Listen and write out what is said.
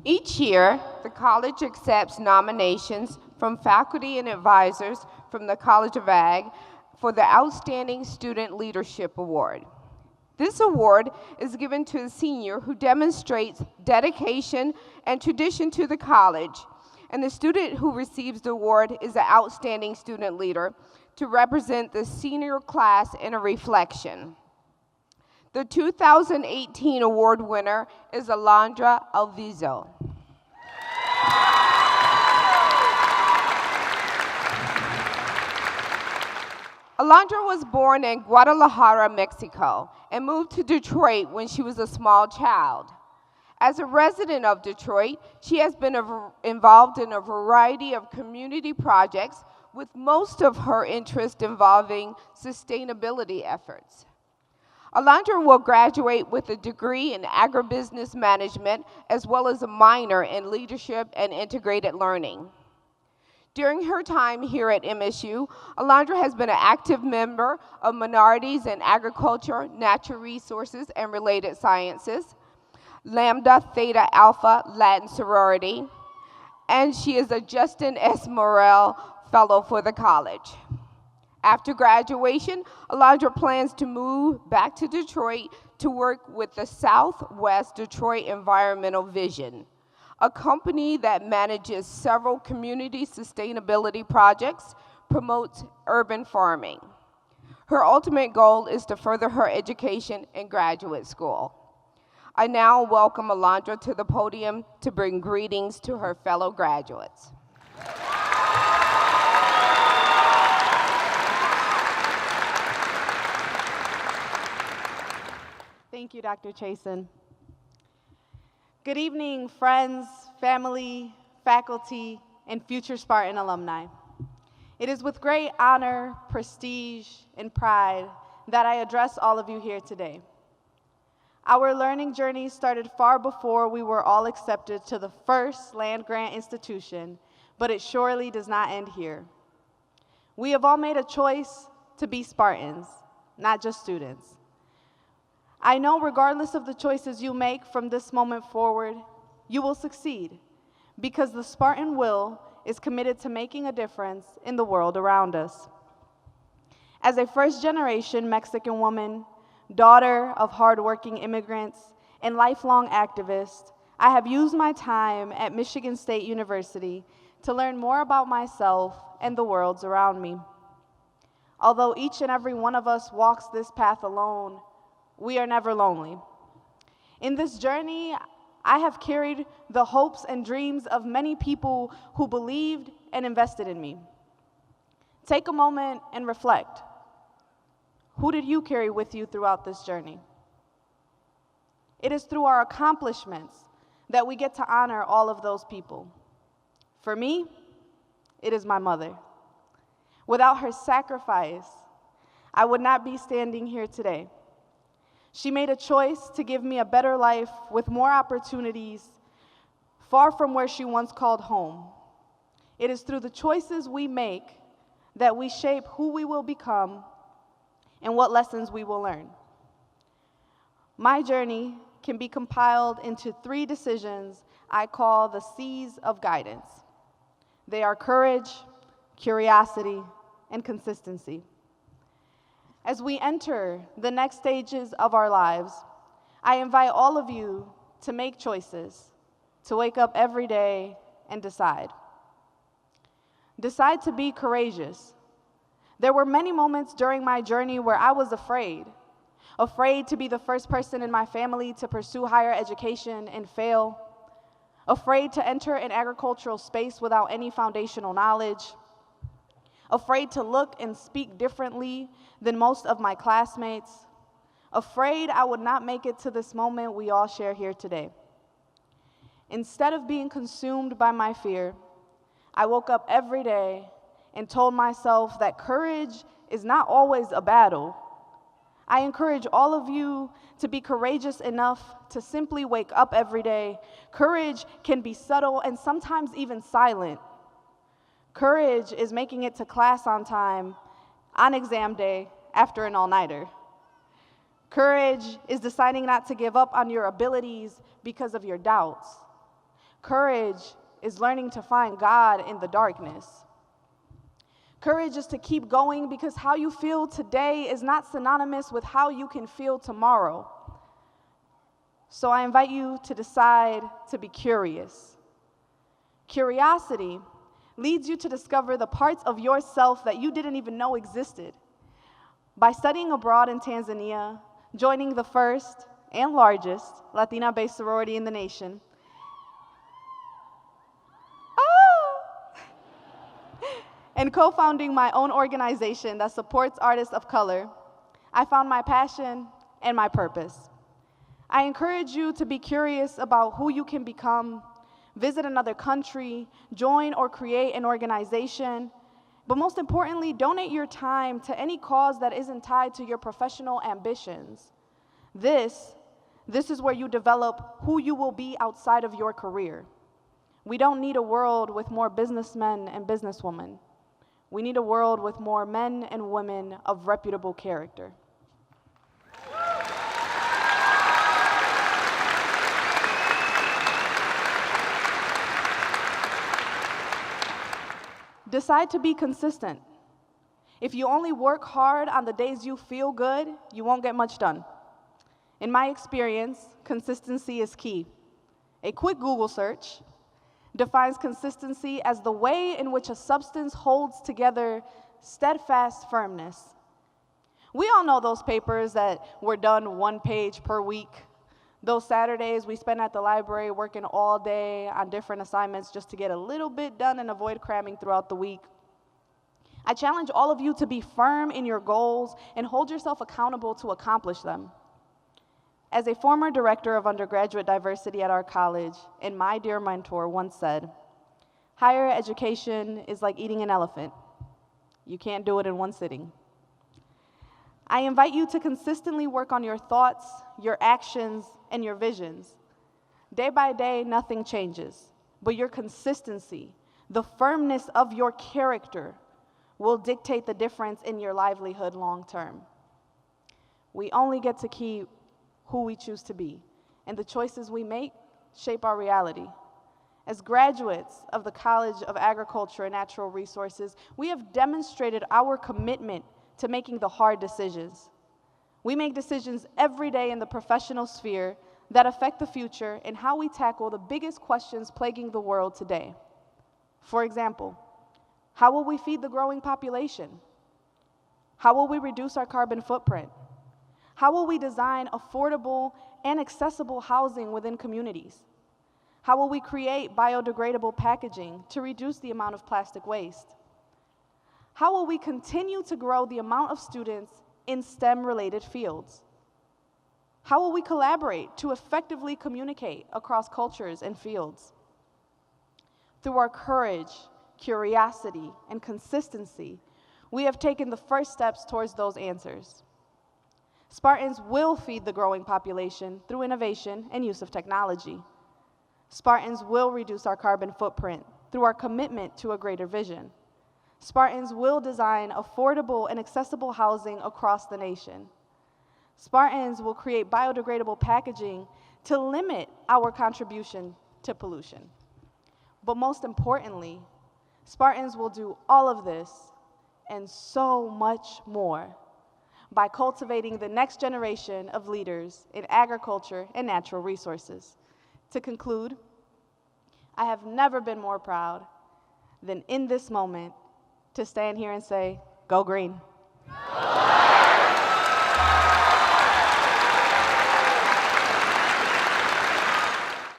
Each year, the college accepts nominations from faculty and advisors from the College of Ag for the Outstanding Student Leadership Award. This award is given to a senior who demonstrates dedication and tradition to the college, and the student who receives the award is the outstanding student leader to represent the senior class in a reflection. The 2018 award winner is Alondra Alvizo. Alondra was born in Guadalajara, Mexico, and moved to Detroit when she was a small child. As a resident of Detroit, she has been involved in a variety of community projects, with most of her interest involving sustainability efforts. Alondra will graduate with a degree in agribusiness management, as well as a minor in leadership and integrated learning. During her time here at MSU, Alondra has been an active member of Minorities in Agriculture, Natural Resources, and Related Sciences, Lambda Theta Alpha Latin Sorority, and she is a Justin S. Morrell Fellow for the college. After graduation, Alondra plans to move back to Detroit to work with the Southwest Detroit Environmental Vision, a company that manages several community sustainability projects, promotes urban farming. Her ultimate goal is to further her education in graduate school. I now welcome Alondra to the podium to bring greetings to her fellow graduates. Thank you, Dr. Chasen. Good evening, friends, family, faculty, and future Spartan alumni. It is with great honor, prestige, and pride that I address all of you here today. Our learning journey started far before we were all accepted to the first land-grant institution, but it surely does not end here. We have all made a choice to be Spartans, not just students. I know regardless of the choices you make from this moment forward, you will succeed, because the Spartan will is committed to making a difference in the world around us. As a first-generation Mexican woman, daughter of hardworking immigrants, and lifelong activist, I have used my time at Michigan State University to learn more about myself and the worlds around me. Although each and every one of us walks this path alone, we are never lonely. In this journey, I have carried the hopes and dreams of many people who believed and invested in me. Take a moment and reflect. Who did you carry with you throughout this journey? It is through our accomplishments that we get to honor all of those people. For me, it is my mother. Without her sacrifice, I would not be standing here today. She made a choice to give me a better life with more opportunities, far from where she once called home. It is through the choices we make that we shape who we will become and what lessons we will learn. My journey can be compiled into 3 decisions I call the C's of guidance. They are courage, curiosity, and consistency. As we enter the next stages of our lives, I invite all of you to make choices, to wake up every day and decide. Decide to be courageous. There were many moments during my journey where I was afraid to be the first person in my family to pursue higher education and fail, afraid to enter an agricultural space without any foundational knowledge, afraid to look and speak differently than most of my classmates, afraid I would not make it to this moment we all share here today. Instead of being consumed by my fear, I woke up every day and told myself that courage is not always a battle. I encourage all of you to be courageous enough to simply wake up every day. Courage can be subtle and sometimes even silent. Courage is making it to class on time, on exam day, after an all-nighter. Courage is deciding not to give up on your abilities because of your doubts. Courage is learning to find God in the darkness. Courage is to keep going because how you feel today is not synonymous with how you can feel tomorrow. So I invite you to decide to be curious. Curiosity leads you to discover the parts of yourself that you didn't even know existed. By studying abroad in Tanzania, joining the first and largest Latina-based sorority in the nation, and co-founding my own organization that supports artists of color, I found my passion and my purpose. I encourage you to be curious about who you can become, visit another country, join or create an organization, but most importantly, donate your time to any cause that isn't tied to your professional ambitions. This is where you develop who you will be outside of your career. We don't need a world with more businessmen and businesswomen. We need a world with more men and women of reputable character. Decide to be consistent. If you only work hard on the days you feel good, you won't get much done. In my experience, consistency is key. A quick Google search defines consistency as the way in which a substance holds together steadfast firmness. We all know those papers that were done 1 page per week. Those Saturdays we spent at the library working all day on different assignments just to get a little bit done and avoid cramming throughout the week. I challenge all of you to be firm in your goals and hold yourself accountable to accomplish them. As a former director of undergraduate diversity at our college, and my dear mentor once said, higher education is like eating an elephant. You can't do it in one sitting. I invite you to consistently work on your thoughts, your actions, and your visions. Day by day, nothing changes, but your consistency, the firmness of your character, will dictate the difference in your livelihood long term. We only get to keep who we choose to be, and the choices we make shape our reality. As graduates of the College of Agriculture and Natural Resources, we have demonstrated our commitment to making the hard decisions. We make decisions every day in the professional sphere that affect the future and how we tackle the biggest questions plaguing the world today. For example, how will we feed the growing population? How will we reduce our carbon footprint? How will we design affordable and accessible housing within communities? How will we create biodegradable packaging to reduce the amount of plastic waste? How will we continue to grow the amount of students in STEM-related fields? How will we collaborate to effectively communicate across cultures and fields? Through our courage, curiosity, and consistency, we have taken the first steps towards those answers. Spartans will feed the growing population through innovation and use of technology. Spartans will reduce our carbon footprint through our commitment to a greater vision. Spartans will design affordable and accessible housing across the nation. Spartans will create biodegradable packaging to limit our contribution to pollution. But most importantly, Spartans will do all of this and so much more by cultivating the next generation of leaders in agriculture and natural resources. To conclude, I have never been more proud than in this moment to stand here and say, go green.